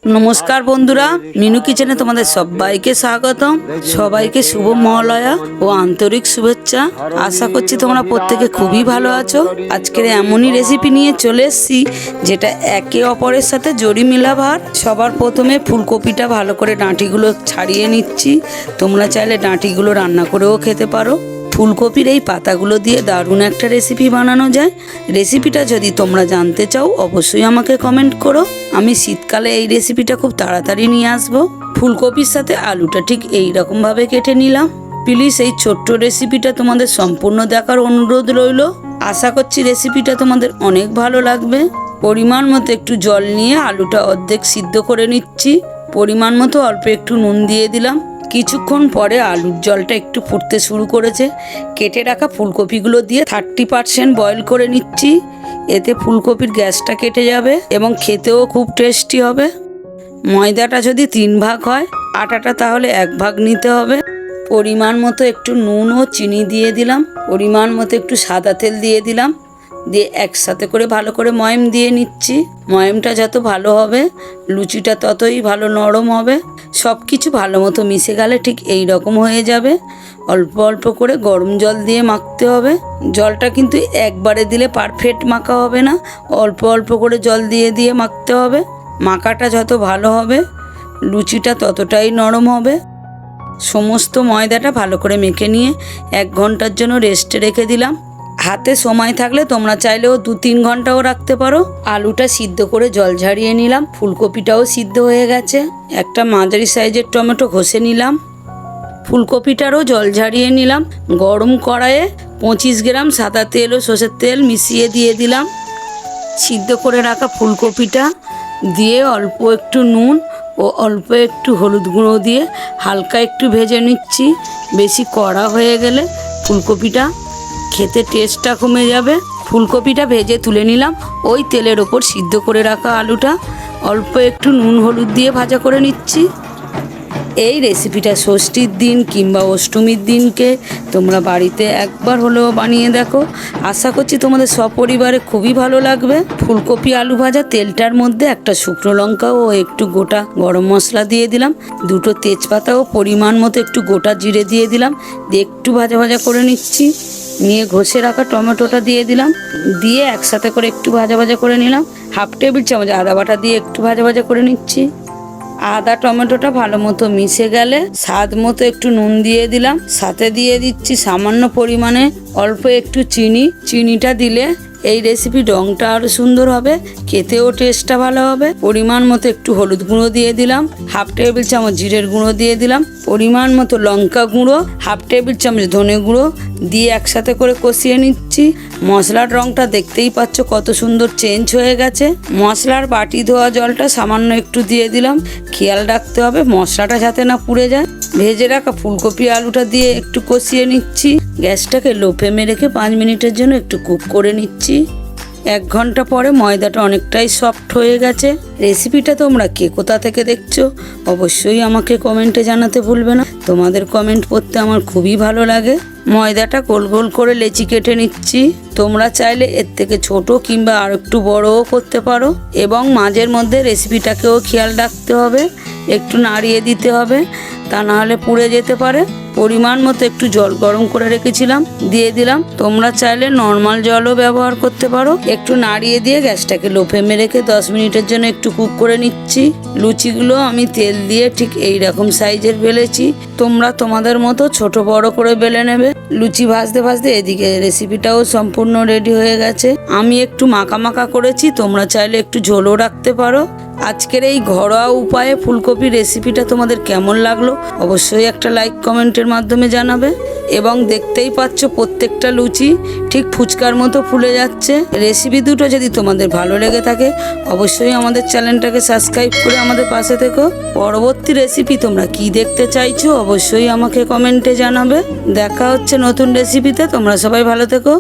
নমস্কার বন্ধুরা, মিনু কিচেনে তোমাদের সবাইকে স্বাগতম। সবাইকে শুভ মহালয়া ও আন্তরিক শুভেচ্ছা। আশা করছি তোমরা প্রত্যেকে খুবই ভালো আছো। আজকের এমনই রেসিপি নিয়ে চলে এসেছি যেটা একে অপরের সাথে জড়ি মেলা ভার। সবার প্রথমে ফুলকপিটা ভালো করে ডাঁটিগুলো ছাড়িয়ে নিচ্ছি। তোমরা চাইলে ডাঁটিগুলো রান্না করেও খেতে পারো। ফুলকপির এই পাতাগুলো দিয়ে দারুণ একটা রেসিপি বানানো যায়। রেসিপিটা যদি তোমরা জানতে চাও অবশ্যই আমাকে কমেন্ট করো। আমি শীতকালে এই রেসিপিটা খুব তাড়াতাড়ি নিয়ে আসবো। ফুলকপির সাথে আলুটা ঠিক এই রকমভাবে কেটে নিলাম। প্লিজ এই ছোট্ট রেসিপিটা তোমাদের সম্পূর্ণ দেখার অনুরোধ রইল। আশা করছি রেসিপিটা তোমাদের অনেক ভালো লাগবে। পরিমাণ মতো একটু জল নিয়ে আলুটা অর্ধেক সিদ্ধ করে নিচ্ছি। পরিমাণ মতো অল্প একটু নুন দিয়ে দিলাম। কিছুক্ষণ পরে আলুর জলটা একটু ফুটতে শুরু করেছে। কেটে রাখা ফুলকপিগুলো দিয়ে 30% বয়েল করে নিচ্ছি। এতে ফুলকপির গ্যাসটা কেটে যাবে এবং খেতেও খুব টেস্টি হবে। ময়দাটা যদি 3 ভাগ হয়, আটাটা তাহলে 1 ভাগ নিতে হবে। পরিমাণ মতো একটু নুন ও চিনি দিয়ে দিলাম। পরিমাণ মতো একটু সাদা তেল দিয়ে দিলাম। দিয়ে একসাথে করে ভালো করে ময়াম দিয়ে নিচ্ছি। ময়ামটা যত ভালো হবে লুচিটা ততই ভালো নরম হবে। সব কিছু ভালো মতো মিশে গেলে ঠিক এই রকম হয়ে যাবে। অল্প অল্প করে গরম জল দিয়ে মাখতে হবে। জলটা কিন্তু একবারে দিলে পারফেক্ট মাখা হবে না, অল্প অল্প করে জল দিয়ে দিয়ে মাখতে হবে। মাখাটা যত ভালো হবে লুচিটা ততটাই নরম হবে। সমস্ত ময়দাটা ভালো করে মেখে নিয়ে 1 ঘন্টার জন্য রেস্টে রেখে দিলাম। হাতে সময় থাকলে তোমরা চাইলেও 2-3 ঘন্টাও রাখতে পারো। আলুটা সিদ্ধ করে জল ঝারিয়ে নিলাম। ফুলকপিটাও সিদ্ধ হয়ে গেছে। একটা মাঝারি সাইজের টমেটো ঘষে নিলাম। ফুলকপিটারও জল ঝারিয়ে নিলাম। গরম কড়াইয়ে 25 গ্রাম সাদা তেল ও সর্ষের তেল মিশিয়ে দিয়ে দিলাম। সিদ্ধ করে রাখা ফুলকপিটা দিয়ে অল্প একটু নুন ও অল্প একটু হলুদ গুঁড়ো দিয়ে হালকা একটু ভেজে নিচ্ছি। বেশি কড়া হয়ে গেলে ফুলকপিটা খেতে টেস্টটা কমে যাবে। ফুলকপিটা ভেজে তুলে নিলাম। ওই তেলের ওপর সিদ্ধ করে রাখা আলুটা অল্প একটু নুন হলুদ দিয়ে ভাজা করে নিচ্ছি। এই রেসিপিটা ষষ্ঠীর দিন কিংবা অষ্টমীর দিনকে তোমরা বাড়িতে একবার হলেও বানিয়ে দেখো। আশা করছি তোমাদের সপরিবারে খুবই ভালো লাগবে। ফুলকপি আলু ভাজা তেলটার মধ্যে একটা শুকনো লঙ্কা ও একটু গোটা গরম মশলা দিয়ে দিলাম। 2টো তেজপাতা ও পরিমাণ মতো একটু গোটা জিরে দিয়ে দিলাম। দিয়ে একটু ভাজা ভাজা করে নিচ্ছি। নিয়ে ঘষে রাখা টমেটোটা দিয়ে দিলাম। দিয়ে একসাথে করে একটু ভাজা ভাজা করে নিলাম। 1/2 টেবিল চামচ আদা বাটা দিয়ে একটু ভাজা ভাজা করে নিচ্ছি। আদা টমেটোটা ভালো মতো মিশে গেলে স্বাদ মতো একটু নুন দিয়ে দিলাম। সাথে দিয়ে দিচ্ছি সামান্য পরিমাণে অল্প একটু চিনি। চিনিটা দিলে এই রেসিপির রঙটা আরও সুন্দর হবে, খেতেও টেস্টটা ভালো হবে। পরিমাণ মতো একটু হলুদ গুঁড়ো দিয়ে দিলাম। 1/2 টেবিল চামচ জিরের গুঁড়ো দিয়ে দিলাম। পরিমাণ মতো লঙ্কা গুঁড়ো, 1/2 টেবিল চামচ ধনে গুঁড়ো দিয়ে একসাথে করে কষিয়ে নিচ্ছি। মশলার রঙটা দেখতেই পাচ্ছ কত সুন্দর চেঞ্জ হয়ে গেছে। মশলার বাটি ধোয়া জলটা সামান্য একটু দিয়ে দিলাম। খেয়াল রাখতে হবে মশলাটা যাতে না পুড়ে যায়। ভেজে রাখা ফুলকপি আলুটা দিয়ে একটু কষিয়ে নিচ্ছি। গ্যাসটাকে লো ফ্লেমে রেখে 5 মিনিটের জন্য একটু কুক করে নিচ্ছি। 1 ঘন্টা পরে ময়দাটা অনেকটাই সফট হয়ে গেছে। রেসিপিটা তোমরা কে কোথা থেকে দেখছো অবশ্যই আমাকে কমেন্টে জানাতে ভুলবে না। তোমাদের কমেন্ট পড়তে আমার খুবই ভালো লাগে। ময়দাটা গোল গোল করে লেচি কেটে নিচ্ছি। তোমরা চাইলে এর থেকে ছোট কিংবা আর একটু বড়ও করতে পারো। এবং মাঝের মধ্যে রেসিপিটাকেও খেয়াল রাখতে হবে, একটু নাড়িয়ে দিতে হবে, তা না হলে পুড়ে যেতে পারে। পরিমাণ মতো একটু জল গরম করে রেখেছিলাম, দিয়ে দিলাম। তোমরা চাইলে নর্মাল জলও ব্যবহার করতে পারো। একটু নাড়িয়ে দিয়ে গ্যাসটাকে লো ফ্লেমে রেখে 10 মিনিটের জন্য একটু কুক করে নিচ্ছি। লুচিগুলো আমি তেল দিয়ে ঠিক এই রকম সাইজের বেলেছি। তোমরা তোমাদের মতো ছোট বড় করে বেলে নেবে। লুচি ভাজতে ভাজতে এদিকে রেসিপিটাও সম্পূর্ণ রেডি হয়ে গেছে। আমি একটু মাখা মাখা করেছি, তোমরা চাইলে একটু ঝোলও রাখতে পারো। আজকের এই ঘরোয়া উপায়ে ফুলকপির রেসিপিটা তোমাদের কেমন লাগলো অবশ্যই একটা লাইক কমেন্টের মাধ্যমে জানাবে। এবং দেখতেই পাচ্ছ প্রত্যেকটা লুচি ঠিক ফুচকার মতো ফুলে যাচ্ছে। রেসিপি দুটো যদি তোমাদের ভালো লেগে থাকে অবশ্যই আমাদের চ্যানেলটাকে সাবস্ক্রাইব করে আমাদের পাশে থেকো। পরবর্তী রেসিপি তোমরা কি দেখতে চাইছো অবশ্যই আমাকে কমেন্টে জানাবে। দেখা হচ্ছে নতুন রেসিপিতে। তোমরা সবাই ভালো থেকো।